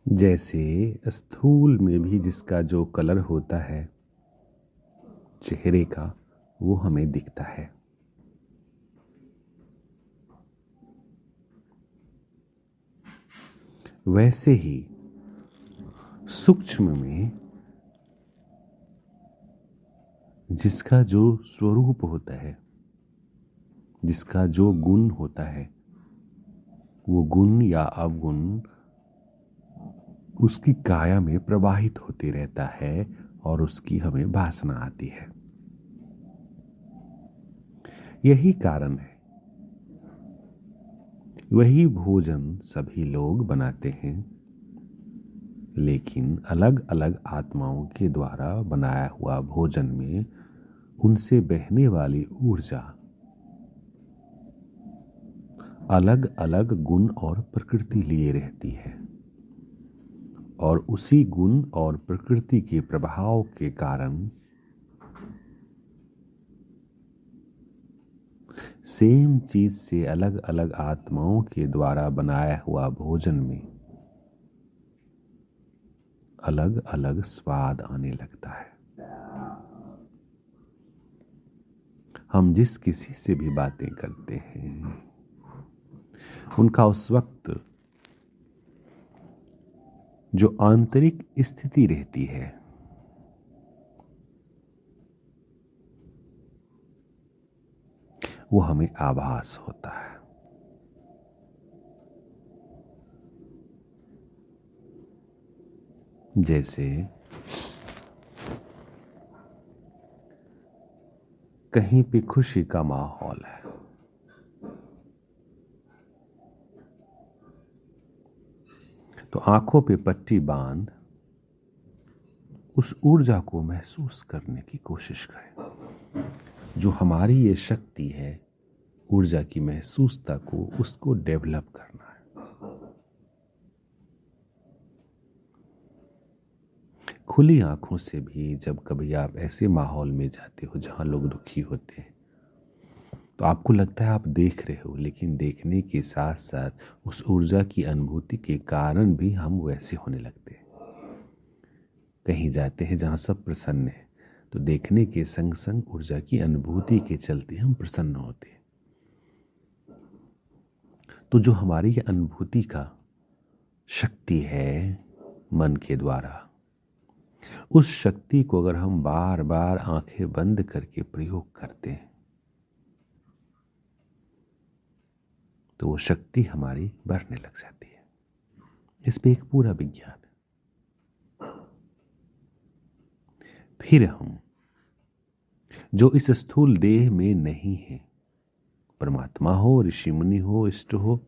जैसे स्थूल में भी जिसका जो कलर होता है चेहरे का, वो हमें दिखता है। वैसे ही सूक्ष्म में जिसका जो स्वरूप होता है, जिसका जो गुण होता है, वो गुण या अवगुण उसकी काया में प्रवाहित होते रहता है और उसकी हमें वासना आती है। यही कारण है, वही भोजन सभी लोग बनाते हैं, लेकिन अलग अलग आत्माओं के द्वारा बनाया हुआ भोजन में उनसे बहने वाली ऊर्जा अलग अलग गुण और प्रकृति लिए रहती है, और उसी गुण और प्रकृति के प्रभाव के कारण सेम चीज से अलग अलग आत्माओं के द्वारा बनाया हुआ भोजन में अलग अलग स्वाद आने लगता है। हम जिस किसी से भी बातें करते हैं, उनका उस वक्त जो आंतरिक स्थिति रहती है, वो हमें आभास होता है। जैसे कहीं पे खुशी का माहौल है, तो आंखों पे पट्टी बांध उस ऊर्जा को महसूस करने की कोशिश करें। जो हमारी ये शक्ति है ऊर्जा की महसूसता को, उसको डेवलप करना है। खुली आंखों से भी जब कभी आप ऐसे माहौल में जाते हो जहां लोग दुखी होते हैं, तो आपको लगता है आप देख रहे हो, लेकिन देखने के साथ साथ उस ऊर्जा की अनुभूति के कारण भी हम वैसे होने लगते हैं। कहीं जाते हैं जहां सब प्रसन्न है, तो देखने के संग संग ऊर्जा की अनुभूति के चलते हम प्रसन्न होते हैं। तो जो हमारी ये अनुभूति का शक्ति है मन के द्वारा, उस शक्ति को अगर हम बार बार आंखें बंद करके प्रयोग करते हैं, तो वो शक्ति हमारी बढ़ने लग जाती है। इस पे एक पूरा विज्ञान है। फिर हम जो इस स्थूल देह में नहीं है, परमात्मा हो, ऋषि मुनि हो, इष्ट हो,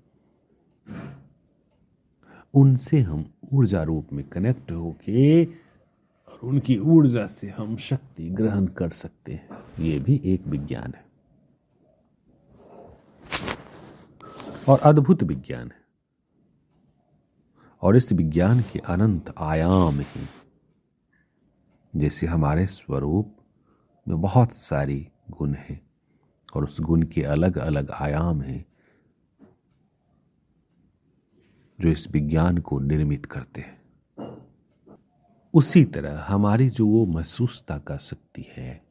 उनसे हम ऊर्जा रूप में कनेक्ट होके और उनकी ऊर्जा से हम शक्ति ग्रहण कर सकते हैं। ये भी एक विज्ञान है और अद्भुत विज्ञान है। और इस विज्ञान के अनंत आयाम हैं। जैसे हमारे स्वरूप में बहुत सारी गुण हैं और उस गुण के अलग अलग आयाम हैं जो इस विज्ञान को निर्मित करते हैं। उसी तरह हमारी जो वो महसूसता का शक्ति है,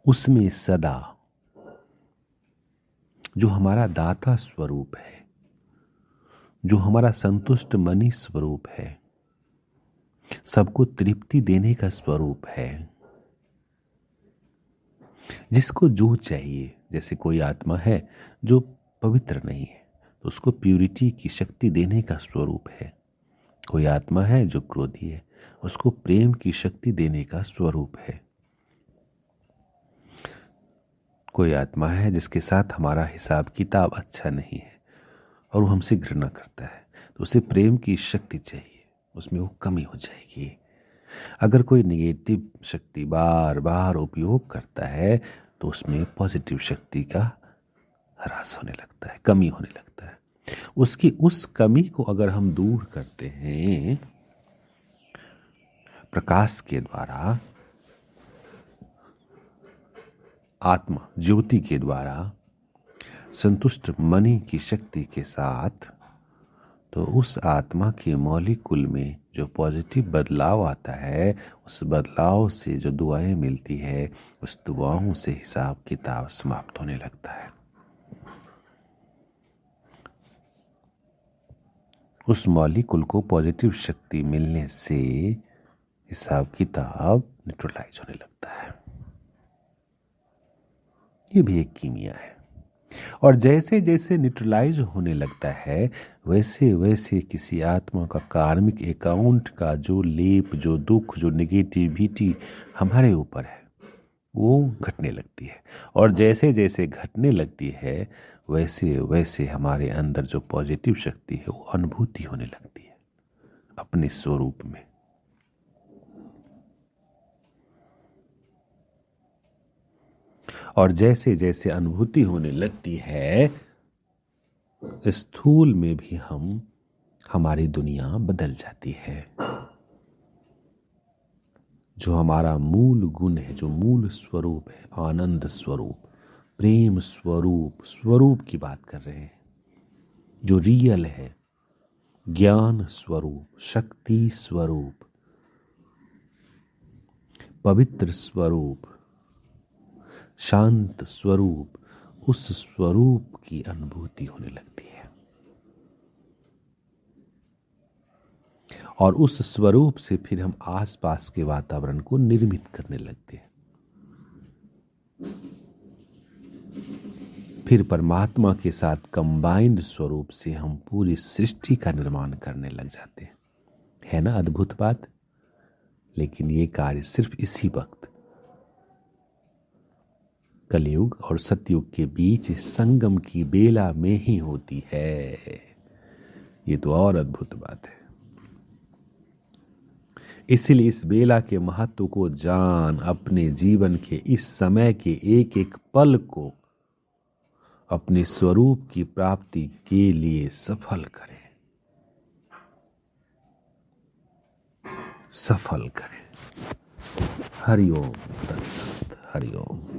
उसमें सदा जो हमारा दाता स्वरूप है, जो हमारा संतुष्ट मनी स्वरूप है, सबको तृप्ति देने का स्वरूप है, जिसको जो चाहिए, जैसे कोई आत्मा है जो पवित्र नहीं है तो उसको प्यूरिटी की शक्ति देने का स्वरूप है। कोई आत्मा है जो क्रोधी है, उसको प्रेम की शक्ति देने का स्वरूप है। कोई आत्मा है जिसके साथ हमारा हिसाब किताब अच्छा नहीं है और वो हमसे घृणा करता है, तो उसे प्रेम की शक्ति चाहिए, उसमें वो कमी हो जाएगी। अगर कोई नेगेटिव शक्ति बार बार उपयोग करता है तो उसमें पॉजिटिव शक्ति का ह्रास होने लगता है, कमी होने लगता है। उसकी उस कमी को अगर हम दूर करते हैं प्रकाश के द्वारा, आत्मा ज्योति के द्वारा, संतुष्ट मनी की शक्ति के साथ, तो उस आत्मा के मॉलिक्यूल में जो पॉजिटिव बदलाव आता है, उस बदलाव से जो दुआएं मिलती है, उस दुआओं से हिसाब किताब समाप्त होने लगता है। उस मॉलिक्यूल को पॉजिटिव शक्ति मिलने से हिसाब किताब न्यूट्रलाइज होने लगता है। ये भी एक कीमिया है। और जैसे जैसे न्यूट्रलाइज होने लगता है, वैसे वैसे किसी आत्मा का कार्मिक अकाउंट का जो लेप, जो दुख, जो नेगेटिविटी हमारे ऊपर है, वो घटने लगती है। और जैसे जैसे घटने लगती है, वैसे वैसे हमारे अंदर जो पॉजिटिव शक्ति है, वो अनुभूति होने लगती है अपने स्वरूप में। और जैसे जैसे अनुभूति होने लगती है, स्थूल में भी हमारी दुनिया बदल जाती है। जो हमारा मूल गुण है, जो मूल स्वरूप है, आनंद स्वरूप, प्रेम स्वरूप, स्वरूप की बात कर रहे हैं, जो रियल है, ज्ञान स्वरूप, शक्ति स्वरूप, पवित्र स्वरूप, शांत स्वरूप, उस स्वरूप की अनुभूति होने लगती है। और उस स्वरूप से फिर हम आसपास के वातावरण को निर्मित करने लगते हैं। फिर परमात्मा के साथ कंबाइंड स्वरूप से हम पूरी सृष्टि का निर्माण करने लग जाते हैं। है ना अद्भुत बात? लेकिन ये कार्य सिर्फ इसी वक्त, कलयुग और सतयुग के बीच संगम की बेला में ही होती है। ये तो और अद्भुत बात है। इसलिए इस बेला के महत्व को जान, अपने जीवन के इस समय के एक एक पल को अपने स्वरूप की प्राप्ति के लिए सफल करें, सफल करें। हरि ओम तत्सत। हरि ओम।